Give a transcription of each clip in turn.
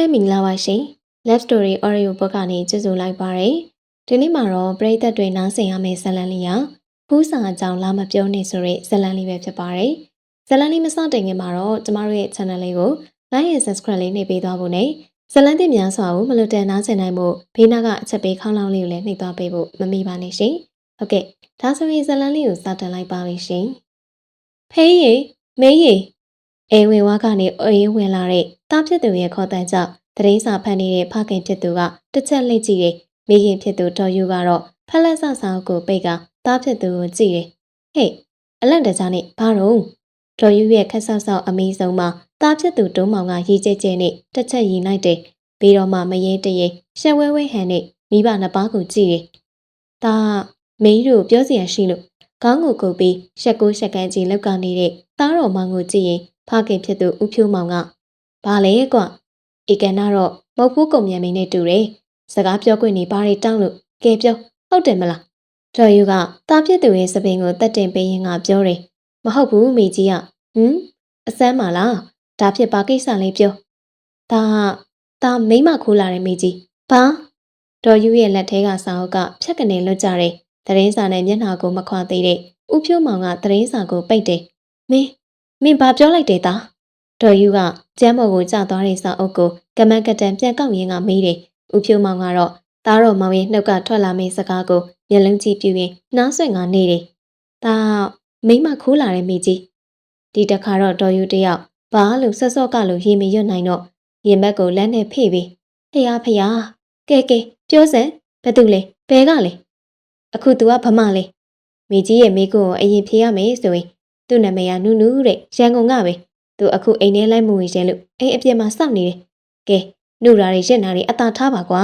မဲမင်္ဂလာပါရှင် Love Story Audio ဘက်ကနေကြိုဆိုလိုက်ပါရယ်ဒီနေ့မှာတော့ပရိသတ်တွေနားဆင်ရမယ့်ဇာတ်လမ်းလေးရဖူးစာအကြောင်းလာမပြောနေဆိုတဲ့ဇာတ်လမ်းလေးပဲဖြစ်ပါတယ်ဇာတ်လမ်းလေးမစတင်ခင်မှာတော့ကျမတို့ရဲ့ channel လေးကို like and subscribe လေးနှိပ်ပေးသွားဖို့နဲ့ဇာတ်လမ်းသစ်များစွာကိုမလွတ်တမ်းနားဆင်နိုင်ဖို့ဘေးနားကအချက်ပေးခေါင်းလောင်းလေးကိုလည်းနှိပ်သွားပေးဖို့မမေ့ပါနဲ့ရှင်ဟုတ်ကဲ့ဒါဆိုရင်ဇာတ်လမ်းလေးကိုစတင်လိုက်ပါပြီရှင်ဖေးရေမေးရေအိမ်ဝင်ဝါကနေအေးဝင်လာတဲ့တားဖြစ်သူရဲ့ခေါ်တန်းကြောင့်တရင်စာဖန်နေတဲ့ဖခင်ဖြစ်သူကတစ်ချက်လှည့်ကြည့်တယ်မိခင်ဖြစ်သူတော်ယူကတော့ဖက်လက်ဆဆာကိုပိတ်ကတားဖြစ်သူကိုကြည့်တယ်ဟေ့အလန့်တကြားနဲ့ဘာတော့တော်ယူရဲ့ခက်ဆောက်ဆောက်အမီးဆုံးမှာတားဖြစ်သူတုံးမောင်ကရေကျဲကျဲနဲ့တစ်ချက်ရီလိုက်တယ်ပြီးတော့မှမရဲတရဲရှက်ဝဲဝဲဟန်နဲ့မိဘနှစ်ပါးကိုကြည့်တယ်ဒါမင်းတို့ပြောစရာရှိလို့ခေါင်းကိုကုပ်ပြီးရှက်ကိုရှက်ကန်းကြီးလောက်ကနေနေတဲ့သားတော်မောင်ကိုကြည့်ရင်ဖခင်ဖြစ်သူဦးဖြိုးမောင်ကဘာလဲကွဧကန်ကတော့မဟုတ်ဘူးကုန်မြန်မင်းနဲ့တူတယ်စကားပြောခွင့်နေဘာတွေတောင်းလို့ကဲပြောဟုတ်တယ်မလားတော်ယူကတားဖြစ်သူရဲ့စပင်ကိုတက်တင်ပေးရင်ကပြောတယ်မဟုတ်ဘူးမိကြီးကအစမ်းပါလားဒါဖြစ်ပါကိစ္စလေးပြောဒါမိမခိုးလာတဲ့မိကြီးဘာတော်ယူရဲ့လက်ထဲကစာအုပ်ကဖြက်ကနေလွတ်ကြတယ်သတင်းစာနဲ့မျက်နှာကိုမခွာသေးတဲ့ဦးဖြိုးမောင်ကသတင်းစာကိုပိတ်တယ်မင်းဘာပြောလိုက်တယ်သားတော်ယူကကျမ်းမော်ကိုကျသွားတဲ့စာအုပ်ကိုကမန်းကတန်ပြန်ကောက်ရင်းကမေးတယ်ဦးဖြိုးမောင်ကတော့သားတော်မောင်ရဲ့နှုတ်ကထွက်လာမယ့်စကားကိုမျက်လုံးကြည့်ပြူရင်နားဆွင့်ကနေတယ်ဒါမိမခိုးလာတဲ့မိကြီးဒီတခါတော့တော်ယူတယောက်ဘာလို့ဆော့ဆော့ကလို့ရေမရွတ်နိုင်တော့ရင်ဘက်ကိုလက်နဲ့ဖိပြီးဖျားကဲပြောစမ်းဘယ်သူလဲဘဲကလဲအခု तू ကဗမာလဲမိကြီးရဲ့မိကိုအရင်ဖြေရမယ်ဆိုရင်သူ့နာမည်ကနူးနူးတဲ့ရန်ကုန်ကပဲသူအခုအိမ်ထဲလိုက်မဝင်ရဲလို့အိမ်အပြင်မှာစောင့်နေတယ်ကဲနှုတ်ဓာရီရက်နာရီအသာထားပါကွာ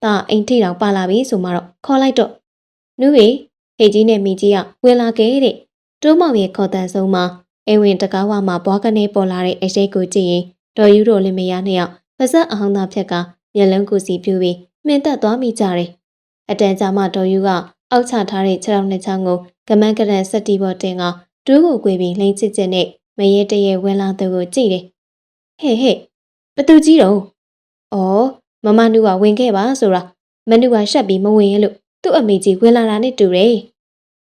ဒါအိမ်ထိတောင်ပါလာပြီဆိုမှတော့ခေါ်လိုက်တော့နူးရေဟေကြီးနဲ့မိကြီးကဝင်လာခဲ့တဲ့တိုးမောင်ရဲ့ခေါ်တန်ဆုံးမှာအိမ်ဝင်တကားဝမှာဘွားကနေပေါ်လာတဲ့အရှိတ်ကိုကြည့်ရင်တော်ယူတို့လင်မယားနှစ်ယောက်ပါဇက်အောင်သားဖြက်ကမျက်လုံးကိုစီပြူပြီးမှင်သက်သွားမိကြတယ်အတန်ကြာမှတော်ယူကအောက်ချထားတဲ့ခြေထောက်နှစ်ချောင်းကိုကမန်းကရန်စက်တီပေါ်တင်ကတူးကိုကွေပြီးလိမ့်ချစ်နဲ့မရဲတရဲဝင်လာသူကိုကြည့်တယ်ဟဲ့ဘသူကြီးတော့မမနုကဝင်ခဲ့ပါဆိုတာမနုကရှက်ပြီးမဝင်ရလို့သူ့အမေကြီးဝင်လာတာနဲ့တူတယ်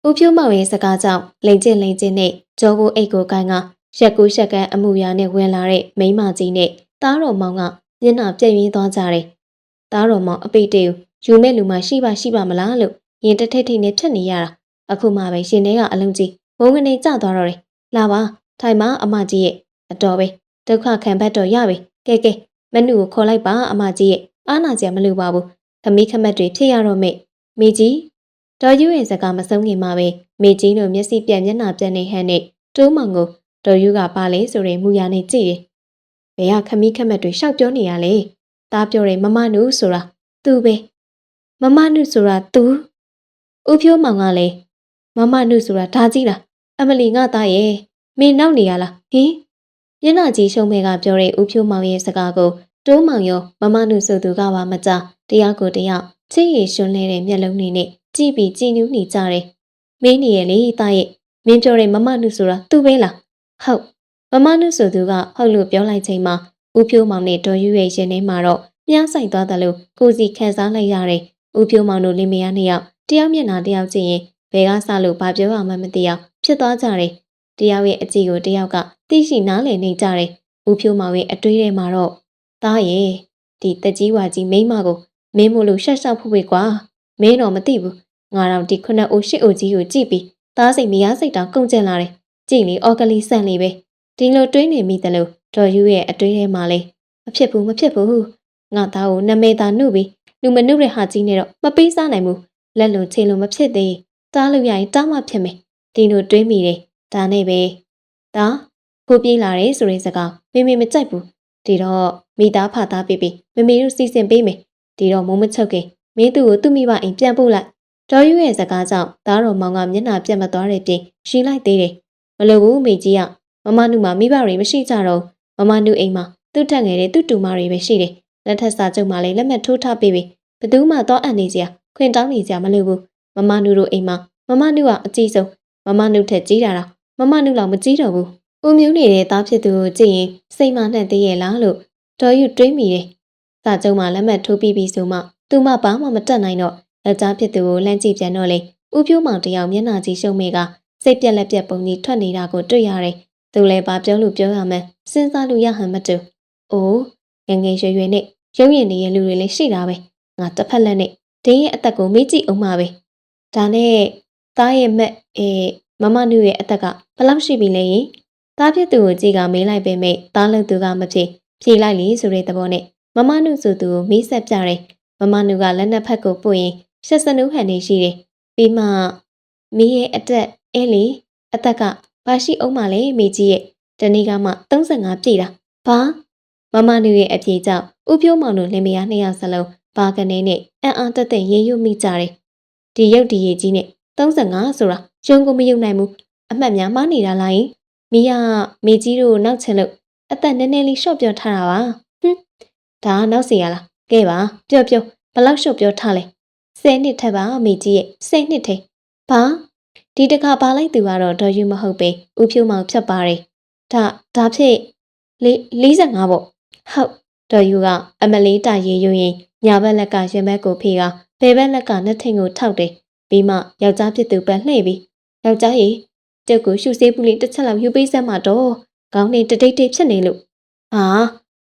ဦးဖြိုးမောင်ရဲ့စကားကြောင့်လိမ့်ချစ်နဲ့ကြောကိုအိတ်ကိုကိုင်းကရက်ကူးရှက်ကန်းအမှုရာနဲ့ဝင်လာတဲ့မိန်းမကြီးနဲ့သားတော်မောင်ကမျက်နှာပြည့်ရင်းသွားကြတယ်သားတော်မောင်အပိတ်တေကိုယူမဲ့လူမရှိပါမလားလို့ရင်တထိတ်ထိတ်နဲ့ဖြတ်နေရတာအခုမှပဲရှင်ထဲကအလုံးကြီးဘုံကနေကျသွားတော့တယ်လာပါထိုင်မအမကြီးရဲ့အတော်ပဲဒုက္ခခံဘတ်တော်ရပြီကဲမနုကိုခေါ်လိုက်ပါအမကြီးရဲ့အားနာကြမလိုပါဘူးခမီးခမက်တွေဖြစ်ရတော့မေမိကြီးတော်ယူရဲ့စကားမဆုံးခင်မှာပဲမိကြီးတို့မျက်စိပြက်မျက်နှာပြက်နေဟန်နဲ့တိုးမောင်ကိုတော်ယူကပါလေဆိုရင်မူရနဲ့ကြည့်တယ်ဘယ်ကခမီးခမက်တွေရှောက်ပြောနေရလဲသားပြောတယ်မမနုဆိုတာသူပဲမမနုဆိုတာသူဦးဖြိုးမောင်ကလည်းမမနုဆိုတာဒါကြီးလားအမလီငါသားရဲ့မင်းနောက်နေရလားဟင်မျက်နှာကြီးရှုံးမဲကပြောတဲ့ဦးဖြိုးမောင်ရဲ့စကားကိုတိုးမောင်ရောမမနုဆိုသူကပါမကြတရားကိုတရားချစ်ရည်ရှင်လဲတဲ့မျက်လုံးတွေနဲ့ကြည့်ပြီးကြည်နူးနေကြတယ်မင်းနေရဲ့လေသားရဲ့မင်းပြောတဲ့မမနုဆိုတာသူပဲလားဟုတ်မမနုဆိုသူကဟုတ်လို့ပြောလိုက်ချိန်မှာဦးဖြိုးမောင်နဲ့ဒေါ်ယူရဲ့ရင်ထဲမှာတော့မြားဆိုင်သွားတယ်လို့ကိုစီခန်းစားလိုက်ရတယ်ဦးဖြိုးမောင်တို့လင်မယားနှစ်ယောက်တယောက်မျက်နှာတယောက်ကြည့်ရင်ဘယ်ကစလို့ဘာပြောရမှမသိအောင်ဖြစ်သွားကြတယ်တယောက်ရဲ့အကြည့်ကိုတယောက်ကသိရှိနားလည်နေကြတယ်ဦးဖြိုးမောင်ရဲ့အတွေးထဲမှာတော့သားရဲ့ဒီတက်ကြီးဝါကြီးမိန်းမကိုမင်းမို့လို့ရှက်ရှောက်ဖို့ပဲကွာမင်းတော့မသိဘူးငါတော့ဒီခုနှစ်အိုးရှစ်အိုးကြီးကိုကြည့်ပြီးသားစိတ်မရစိတ်တောင်ကုန်ကျင်လာတယ်ကြည့်လေအော်ကလေးဆန့်လေးပဲဒီလိုတွေးနေမိတယ်လို့ဒေါ်ယူရဲ့အတွေးထဲမှာလေမဖြစ်ဘူးငါသားကိုနမဲသားနှုတ်ပြီးလူမနှုတ်တဲ့ဟာကြီးနဲ့တော့မပေးစားနိုင်ဘူးလက်လုံးချင်းလုံးမဖြစ်သေးတားလို့ရရင်တောင်းမှဖြစ်မယ်ဒီလိုတွေးမိတယ်ဒါနဲ့ပဲဒါကိုပြေးလာတယ်ဆိုတဲ့စကားမေမကြိုက်ဘူးဒီတော့မိသားဖသားပြမမေတို့စီစဉ်ပေးမယ်ဒီတော့မုံမချုပ်ခင်မင်းသူ့ကိုသူ့မိဘအိမ်ပြန်ပို့လိုက်ဒေါ်ယူရဲ့စကားကြောင့်သားတော်မောင်ကမျက်နှာပြတ်မသွားတဲ့ပြင်ရှင်းလိုက်သေးတယ်မလိုဘူးမိကြီးကမမနုမှာမိဘတွေမရှိကြတော့မမနုအိမ်မှာသူ့ထက်ငယ်တဲ့သူ့တူမတွေပဲရှိတယ်လက်ထက်စာချုပ်မှာလည်းလက်မှတ်ထိုးထားပေးပြီဘသူမှတော့အံ့နေစရာခွင့်တောင်းနေစရာမလိုဘူးမမနုတို့အိမ်မှာမမနုကအကြီးဆုံးမမနုထက်ကြီးတာတော့မမနုလောက်မကြီးတော့ဘူးဦးမျိုးနေတဲ့သားဖြစ်သူကိုကြည့်ရင်စိတ်မနှံ့သေးရဲ့လားလို့ဒေါ်ယူတွေးမိတယ် စာချုပ်မှာလက်မှတ်ထိုးပြီးဆိုမှသူမဘာမှမတတ်နိုင်တော့ယောက်ျားဖြစ်သူကိုလှမ်းကြည့်ပြန်တော့လေဦးဖြိုးမောင်တယောက်မျက်နှာကြီးရှုံးမိကစိတ်ပြက်လက်ပြက်ပုံကြီးထွက်နေတာကိုတွေ့ရတယ်။သူလည်းဘာပြောလို့ပြောရမှန်းစဉ်းစားလို့ရဟန်မတူ။အိုးငငယ်ရွယ်ရွယ်နဲ့ရုံရင်နေတဲ့လူတွေလည်းရှိတာပဲ။ငါတစ်ဖက်လက်နဲ့ဒင်းရဲ့အသက်ကိုမေးကြည့်အောင်ပါပဲ။ဒါနဲ့သားရဲ့မက်မမနုရဲ့အသက်ကဘယ်လောက်ရှိပြီလဲ။သားဖြစ်သူကိုကြည့်ကမေးလိုက်ပေမဲ့သားလို့သူကမဖြစ်ဖြေလိုက်လေဆိုတဲ့သဘောနဲ့မမနုဆိုသူကိုမေးဆက်ပြတယ်။မမနုကလက်နှစ်ဖက်ကိုပွင့်ရင်ရှက်စနူးဟန်နေရှိတယ်။ပြီးမှမီးရဲ့အသက်လေအသက်ကဘာရှိအောင်မလဲမိကြီးရဲ့တနေ့ကမှ35ပြည့်တာဘာမမနုရဲ့အပြေကြောင့်ဦးဖြိုးမောင်တို့လင်မယားနှစ်ယောက်စလုံးဘာကနေနဲ့အံ့အားတက်တဲ့ရေရွမိကြတယ်ဒီရုပ်ဒီရည်ကြီးနဲ့35ဆိုတာရုံကိုမယုံနိုင်ဘူးအမှတ်များမှားနေတာလားယင်မီးကမိကြီးတို့နောက်ချင်လို့အသက်နည်းနည်းလေးရှော့ပြောထားတာပါဟွန်းဒါနောက်စီရလားကဲပါပြောဘလောက်ရှော့ပြောထားလဲ10နှစ်ထက်ပါမိကြီးရဲ့10နှစ်ထဲဘာဒီတခါပါလိုက်သူကတော့ဒေါ်ယူမဟုတ်ပေဦးဖြိုးမောင်ဖြတ်ပါတယ်ဒါဖြစ်45ပေါ့ဟုတ်ဒေါ်ယူကအမလေးတာရေယူရင်ညာဘက်လက်ကရင်ဘက်ကိုဖေးကဘယ်ဘက်လက်ကနှစ်ထင်းကိုထောက်တယ်ပြီးမှယောက်ျားဖြစ်သူပဲလှည့်ပြီးယောက်ျားရေကျုပ်ကိုရှူစေးပူလေးတစ်ချက်လောက်ယူပေးစမ်းပါတော့ခေါင်းနဲ့တတိတ်ဖြစ်နေလို့ငါ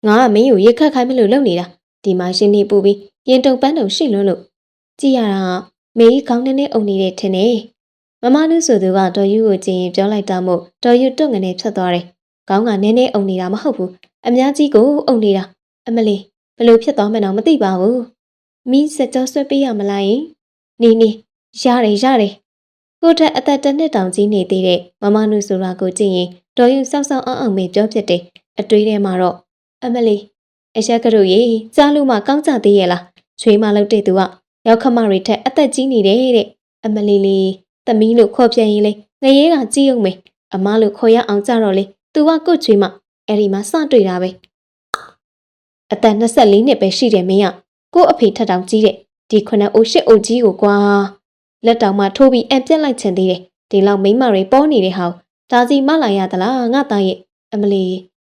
ကမင်းကိုရေခတ်ခိုင်းမလို့လုပ်နေတာဒီမှာရှင်နေပူပြီးရင်တုံပန်းတုံရှိလွန်းလို့ကြည့်ရတာမေးခေါင်းနဲ့အုံနေတဲ့ထင်နေမမနုဆိုသူကဒေါ်ယူကိုကြည့်ရင်ပြောလိုက်တာမို့ဒေါ်ယူတွန့်ငနေဖြတ်သွားတယ်။ခေါင်းကနည်းနည်းအုံနေတာမဟုတ်ဘူး။အများကြီးကိုအုံနေတာ။အမလီဘလို့ဖြစ်သွားမှန်းတော့မသိပါဘူး။မီးစကြောဆွဲပေးရမလားယင်။နေရတယ်။ကိုထက်အသက်တစ်နှစ်တောင်ကြီးနေသေးတဲ့မမနုဆိုတာကိုကြည့်ရင်ဒေါ်ယူစောက်အောင်မေပြောဖြစ်တယ်။အတွေးထဲမှာတော့အမလီအရက်ကတို့ရေကြားလို့မှကောင်းကြသေးရဲ့လား။ချွေးမလုပ်တဲ့သူကရောက်ခမတွေထက်အသက်ကြီးနေတယ်တဲ့အမလီလေးသမီးလို့ခေါ်ပြန်ရင်လေငရဲကကြီးအောင်မေအမလို့ခေါ်ရအောင်ကြတော့လေသူကကို့ချွေးမအဲ့ဒီမှာစတွေ့တာပဲအသက်24နှစ်ပဲရှိတယ်မင်းကကို့အဖေထက်တောင်ကြီးတဲ့ဒီ9အိုး10အိုးကြီးကိုကွာလက်တောင်မှထိုးပြီးအံပြက်လိုက်ချင်သေးတယ်ဒီလောက်မိမတွေပေါ်နေတဲ့ဟာဒါစီမလာရသလားငါသားရဲ့အမလီ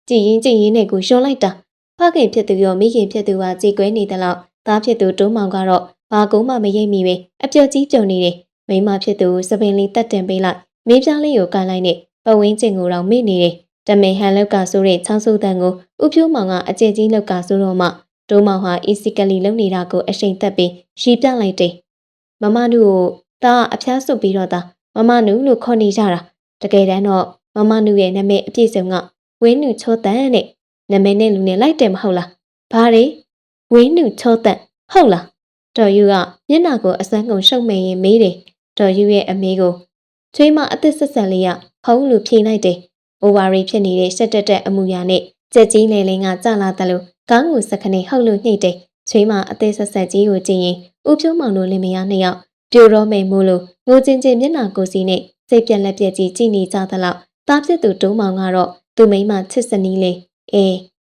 ကြည်ရင်နဲ့ကိုရှုံးလိုက်တာဖခင်ဖြစ်သူရောမိခင်ဖြစ်သူကကြည်ကွဲနေသလောက်သားဖြစ်သူတိုးမောင်ကတော့ဘာကုန်းမှမရိပ်မိပဲအပျော်ကြီးပြုံနေတယ်မိမဖြစ်သူစပင်လေးတက်တင်ပေးလိုက်မင်းပြားလေးကိုကန်လိုက်နဲ့ပဝင်းကျင်ကိုတော့မေ့နေတယ်တမင်ဟန်လောက်ကဆိုတဲ့ချောင်းစုတန်ကိုဥဖြိုးမောင်ကအကျဲကြီးလောက်ကဆိုတော့မှတိုးမောင်ဟာအီစီကလီလုံနေတာကိုအရှိန်သက်ပြီးရီပြလိုက်တယ်မမနုကိုဒါအဖျားစွပ်ပြီးတော့ဒါမမနုလို့ခေါ်နေကြတာတကယ်တမ်းတော့မမနုရဲ့နာမည်အပြည့်စုံကဝင်းနုချောတန်နဲ့နာမည်နဲ့လူနဲ့လိုက်တယ်မဟုတ်လားဘာတွေဝင်းနုချောတန်ဟုတ်လားတော်ယူကမျက်နှာကိုအစမ်းကုန်ရှုံမိန်ရင်မေးတယ်တော်ယူရဲ့အမေကိုချွေးမအသက်ဆက်ဆက်လေးကဟုံးလို့ဖြေလိုက်တယ်။အိုဝါရီဖြစ်နေတဲ့ရှက်တက်တဲ့အမူအရာနဲ့ကြက်ကြီးလေလင်းကကြလာတယ်လို့ကောင်းကိုစခနေဟုတ်လို့ညှိတယ်။ချွေးမအသက်ဆက်ဆက်ကြီးကိုကြည့်ရင်ဦးဖြိုးမောင်တို့လင်မယားနှစ်ယောက်ပြိုတော့မိန်မို့လို့ငိုချင်းချင်းမျက်နှာကိုစီနဲ့စိတ်ပြက်လက်ပြက်ကြီးကြည့်နေကြသလောက်တားဖြစ်သူတိုးမောင်ကတော့သူ့မိန်းမချစ်စနီးလေး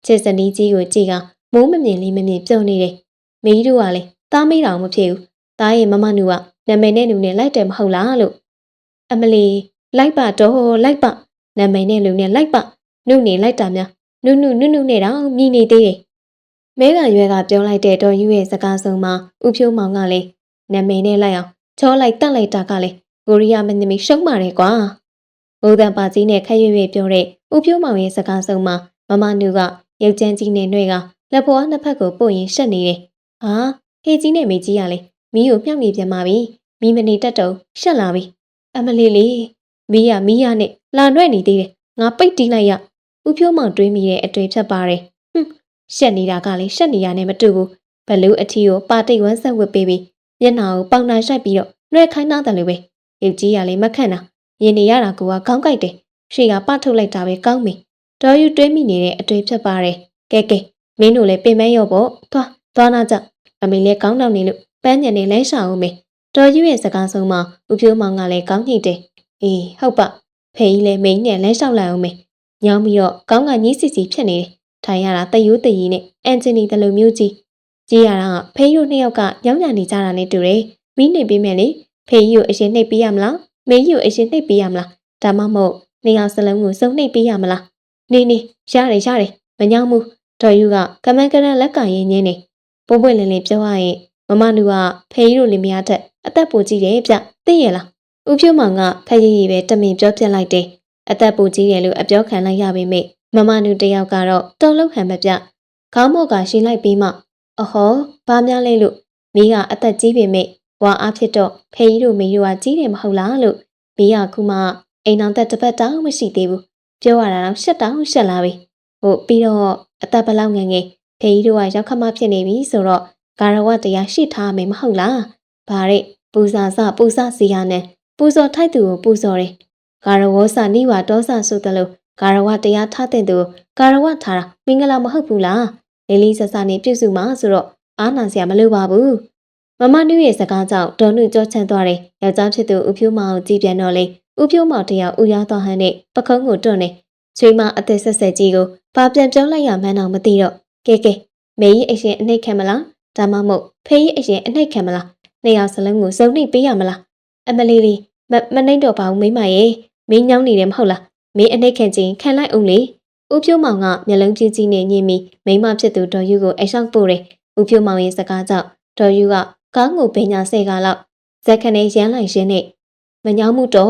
ချစ်စနီးကြီးကိုကြည့်ကမိုးမမြင်လေးမမြင်ပြုံးနေတယ်။မီးတို့ကလည်းတားမိတော်မဖြစ်ဘူး။တားရဲ့မမနုကနာမည်နဲ့လူနဲ့လိုက်တယ်မဟုတ်လားလို့အမလီလိုက်ပါတော့လိုက်ပါနာမည်နဲ့လူနဲ့လိုက်ပါနုနေလိုက်တာများနုနဲ့တော့မြည်နေသေးတယ်မဲကရွယ်ကပြောလိုက်တဲ့တော်ယူရဲ့စကားဆုံးမှာဥဖြိုးမောင်ကလည်းနာမည်နဲ့လိုက်အောင်ချောလိုက်တက်လိုက်တာကလည်းကိုရီးယားမင်းသမီးရှုံးပါတယ်ကွာဘိုးတန်ပါကြီးနဲ့ခက်ရွရွပြောတဲ့ဥဖြိုးမောင်ရဲ့စကားဆုံးမှာမမနုကရုပ်ချမ်းကြီးနဲ့နှွဲကလက်ဖွားနှစ်ဖက်ကိုပို့ရင်ရှက်နေတယ်ဟာဟေးကြီးနဲ့မေကြီးကလည်းမီးကိုမြှောက်နေပြန်ပါပြီမီးမနေတတ်တော့ရှက်လာပြီအမလီလေးမီးရနဲ့လာနှွဲ့နေသေးတယ်ငါပိတ်တီးလိုက်ရဥဖြိုးမောင်တွေးမိတဲ့အတွေ့ဖြတ်ပါတယ်ရှက်နေတာကလည်းရှက်နေရနဲ့မတူဘူးဘလူးအထီကိုပါတိတ်ဝမ်းဆက်ဝစ်ပေးပြီးမျက်နှာကိုပေါင်နာရှိုက်ပြီးတော့နှွဲခိုင်းသားတယ်လို့ပဲရုပ်ကြီးကလည်းမခန့်တာရင်နေရတာကခေါင်းကိုက်တယ်ရှေ့ကပထုတ်လိုက်တာပဲကောင်းပြီတော်ယူတွေးမိနေတဲ့အတွေ့ဖြတ်ပါတယ်ကဲမင်းတို့လည်းပင်မရော့ပေါ့သွားနာကြအမေလည်းကောင်းတော့နေလို့ပန်းညံနေလဲရှာအောင်မေတော်ယူရဲ့စကားဆုံးမှာဥဖြိုးမောင်ကလည်းကောင်းညိတယ်အေးဟုတ်ပါဖေးကြီးလည်းမိန်းနဲ့လဲလျှောက်လိုက်အောင်မေညောင်းပြီးတော့ကောင်းကညီးစီဖြစ်နေတယ်ထိုင်ရတာတယိုးတရီနဲ့အန်ဂျီနီတလူမျိုးကြီးရတာကဖေးတို့နှစ်ယောက်ကညောင်းညံနေကြတာနဲ့တူတယ်မီးနေပေးမယ်လေဖေးကြီးကိုအရင်နှိပ်ပေးရမလားမင်းကြီးကိုအရင်နှိပ်ပေးရမလားဒါမှမဟုတ်နေအောင်စလုံးကိုစုံနှိပ်ပေးရမလားနေရတယ်မညောင်းဘူးတော်ယူကကမန်းကရန်လက်ကရင်ရင်းနေ ပွင့်လင်းလင်းပြောရရင်မမနူကဖေးတို့လင်မယားထက်အသက်ပိုကြီးတယ်ဗျသိရလားဦးဖြိုးမောင်ကခရီးရီပဲတမင်ပြောပြလိုက်တယ်အသက်ပိုကြီးတယ်လို့အပြောခံလိုက်ရပေမဲ့မမနူတယောက်ကတော့တုံလုံးခံမပြခေါင်းမော့ကရှင်းလိုက်ပြီးမှအဟောဘာများလဲလို့မိကအသက်ကြီးပေမဲ့ဝါအားဖြစ်တော့ဖေးတို့မိတို့ကကြီးတယ်မဟုတ်လားလို့မိကခုမှအိမ်အောင်သက်တစ်ပတ်တောင်မရှိသေးဘူးပြောရတာတော့ရှက်တောင်ရှက်လာပြီဟုတ်ပြီးတော့အသက်ဘလောက်ငယ်ငယ်ဖေးတို့ကရောက်ခမဖြစ်နေပြီဆိုတော့ဂါရဝတရားရှိထားမယ်မဟုတ်လားဗါတဲ့ပူဇာစပူဇစီရနဲ့ပူဇော်ထိုက်သူကိုပူဇော်တယ်ဂါရဝစနိဝါဒေါစဆိုတယ်လို့ဂါရဝတရားထားတဲ့သူဂါရဝထားတာမင်္ဂလာမဟုတ်ဘူးလားလေးလေးဆဆနေပြုစုမှာဆိုတော့အားနာစရာမလိုပါဘူးမမနုရဲ့စကားကြောင့်ဒေါ်နုကြောချမ်းသွားတယ်ယောက်ျားဖြစ်သူဦးဖြိုးမောင်ကိုကြည်ပြန်တော့လေဦးဖြိုးမောင်တယောက်ဦးရသွားဟန်နဲ့ပခုံးကိုတွန့်နေချွေးမအသက်ဆက်ဆက်ကြီးကိုဘာပြန်ပြောလိုက်ရမှန်းတော့မသိတော့ကဲမေကြီးအရင်အနှိတ်ခံမလားဒါမှမဟုတ်ဖေးကြီးအရင်အနှိတ်ခံမလားနှစ်ယောက်စလုံးကိုစုံနှိပ်ပေးရမလားအမလီလေးမနှိပ်တော့ပါဘူးမိမရဲ့မင်းညောင်းနေတယ်မဟုတ်လားမင်းအနှိတ်ခံခြင်းခံလိုက်အောင်လေဦးဖြိုးမောင်ကမျက်လုံးကြီးကြီးနဲ့ညင်ပြီးမိမဖြစ်သူဒေါ်ယူကိုအိမ်ဆောင်ပို့တယ်ဦးဖြိုးမောင်ရဲ့စကားကြောင့်ဒေါ်ယူကကောင်းကိုပညာစေကလောက်ဇက်ခနဲ့ရမ်းလိုက်ရင်းနဲ့မညောင်းမှုတော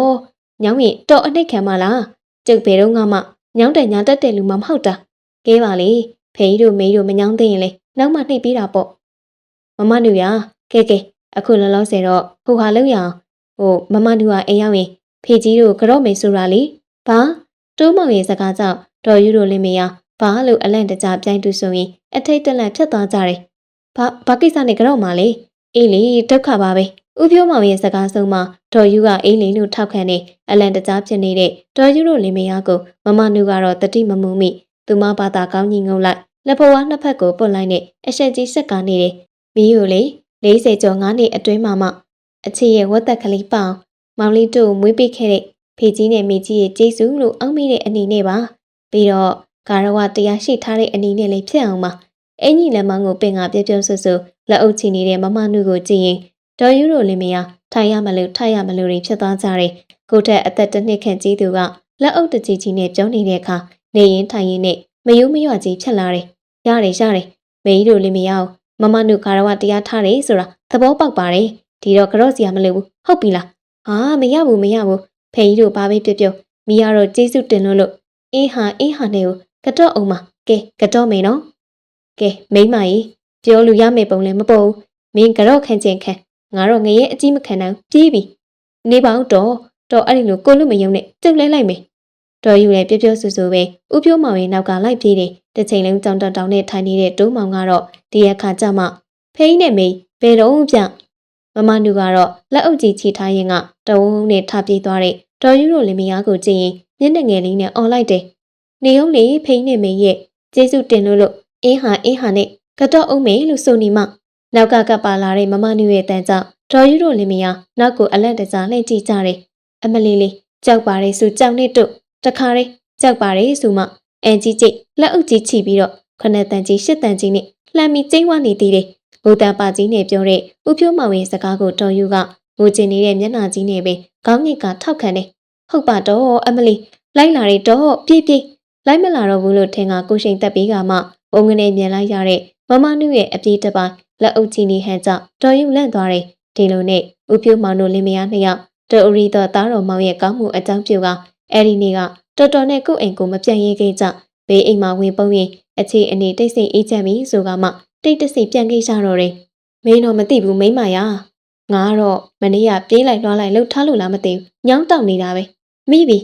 ့ညောင်းရင်တော့အနှိတ်ခံမလားကျုပ်ဘယ်တော့မှညောင်းတယ်ညာတက်တယ်လူမှမဟုတ်တာကဲပါလေဖေးတို့မေးတို့မညောင်းသိရင်လေနောက်မှနှိပ်ပေးတာပေါ့မမနူရကဲအခုလောလောဆယ်တော့ဟိုဟာလောက်ရအောင်မမနူကအိမ်ရောက်ရင်ဖေကြီးတို့ကြော့မေဆိုတာလေဘာတိုးမောင်ရဲ့စကားကြောင့်ဒေါ်ယူတို့လင်းမရဘာလို့အလန့်တကြားပြိုင်တူဆိုရင်အထိတ်တလန့်ဖြစ်သွားကြတယ်ဘာကိစ္စနဲ့ကြော့မှာလဲအေးလေဒုက္ခပါပဲဦးဖြိုးမောင်ရဲ့စကားဆုံးမှာဒေါ်ယူကအေးလေလို့ထောက်ခံနေအလန့်တကြားဖြစ်နေတဲ့ဒေါ်ယူတို့လင်းမရကိုမမနူကတော့တတိမမှုမိသူမဘာသာကောင်းကြီးငုံလိုက်လက်ဖွားနှစ်ဖက်ကိုပုတ်လိုက်နဲ့အဆက်ကြီးဆက်ကားနေတယ်မီးကိုလေ40ကျော်9နှစ်အတွင်းမှအခြေရဲ့ဝတ်သက်ကလေးပေါင်မောင်လေးတို့မွေးပေးခဲ့တဲ့ဖေကြီးနဲ့မိကြီးရဲ့ကျေးဇူးလို့အောက်မိတဲ့အနေနဲ့ပါပြီးတော့ဂါရဝတရားရှိထားတဲ့အနေနဲ့လည်းဖြစ်အောင်ပါအင်ကြီးလက်မောင်းကိုပင်ကပြပြဆွဆွလက်အုပ်ချီနေတဲ့မမနုကိုကြည့်ရင်ဒေါ်ယူတို့လည်းမရထိုင်ရမလို့ထိုင်ရမလို့တွေဖြစ်သွားကြတယ်ကိုထက်အသက်တစ်နှစ်ခန့်ကြီးသူကလက်အုပ်တကြီးကြီးနဲ့ပြောနေတဲ့အခါနေရင်ထိုင်ရင်နဲ့မယိုးမရွကြီးဖြစ်လာတယ်ရတယ်မေကြီးတို့လည်းမရအောင်မမနုဂါရဝတရားထားတယ်ဆိုတာသဘောပေါက်ပါတယ်ဒီတော့ကြော့စီရမလို့ဘူးဟုတ်ပြီလားမရဘူးဖေကြီးတို့ဘာပဲပြောမိရတော့ကျေးဇူးတင်လို့အေးဟာနဲ့ကိုကတော့အောင်ပါကဲကတော့မယ်နော်ကဲမိမကြီးပြောလို့ရမယ်ပုံလည်းမပေါ်ဘူးမင်းကတော့ခံချင်ခံငါတော့ငရဲအကြီးမခံနိုင်ပြေးပြီနေပါဦးတော့အဲ့ဒီလိုကိုလို့မယုံနဲ့ကျုပ်လဲလိုက်မယ်တော်ယူလည်းပြောဆူပဲဥပြိုးမောင်ရဲ့နောက်ကလိုက်ပြေးတယ်တစ်ချိန်လုံးကြောင်တောင်နဲ့ထိုင်နေတဲ့တိုးမောင်ကတော့ဒီအခါကျမှဖေးနဲ့မေဘယ်တော့ပြမမနူကတော့လက်အုပ်ကြီးချီထားရင်ကတဝုန်းနဲ့ထပြေးသွားတဲ့တော်ယူတို့လင်မယားကိုကြည့်ရင်မျက်နှာငယ်လေးနဲ့អော်လိုက်တယ်နေုံလေဖေးနဲ့မေရဲ့ကျေးဇူးတင်လို့အင်းဟာနဲ့ကတော့အောင်မေလို့ဆိုနေမှနောက်ကကပ်ပါလာတဲ့မမနူရဲ့တန်ကြောင့်တော်ယူတို့လင်မယားနောက်ကိုအလန့်တကြားလှည့်ကြည့်ကြတယ်အမလေးကြောက်ပါတယ်ဆိုကြောက်နဲ့တို့တခါလေးကြောက်ပါတယ်ဆိုမှအန်ကြီးလက်အုပ်ကြီးချီပြီးတော့ခဏတန်ကြီး10တန်ကြီးနဲ့လှမ်းပြီးကျင်းဝနေသေးတယ်ငိုတန်ပါကြီးနဲ့ပြောတဲ့ဥဖြိုးမောင်ရဲ့စကားကိုတော်ယူကငိုချင်နေတဲ့မျက်နှာကြီးနဲ့ပဲခေါင်းညစ်ကထောက်ခံတယ်ဟုတ်ပါတော့အမလီလိုက်လာတဲ့တော့ပြေးလိုက်မလာတော့ဘူးလို့ထင်ကကိုရှိန်တက်ပြီးကမှဘုံငနေမြန်လိုက်ရတဲ့မမနုရဲ့အပြေးတစ်ပိုင်းလက်အုပ်ကြီးနေဟန်ကြောင့်တော်ယူလန့်သွားတယ်ဒီလိုနဲ့ဥဖြိုးမောင်တို့လင်မယားနှစ်ယောက်တော်ရီတော့သားတော်မောင်ရဲ့ကောင်းမှုအကြောင်းပြုကအဲ့ဒီနေ့ကတော်နဲ့ကို့အိမ်ကိုမပြတ်ရေးခဲ့ကြဘေးအိမ်မှာဝင်ပုံးရင်အခြေအနေတိတ်ဆိတ်အေးချမ်းပြီဆိုကမှတိတ်တဆိတ်ပြန်ခဲ့ကြတော့တယ်မင်းတော့မသိဘူးမိမရငါကတော့မနေ့ကပြေးလိုက်လွှားလိုက်လှုပ်ထားလို့လားမသိဘူးညောင်းတောက်နေတာပဲမိပြီ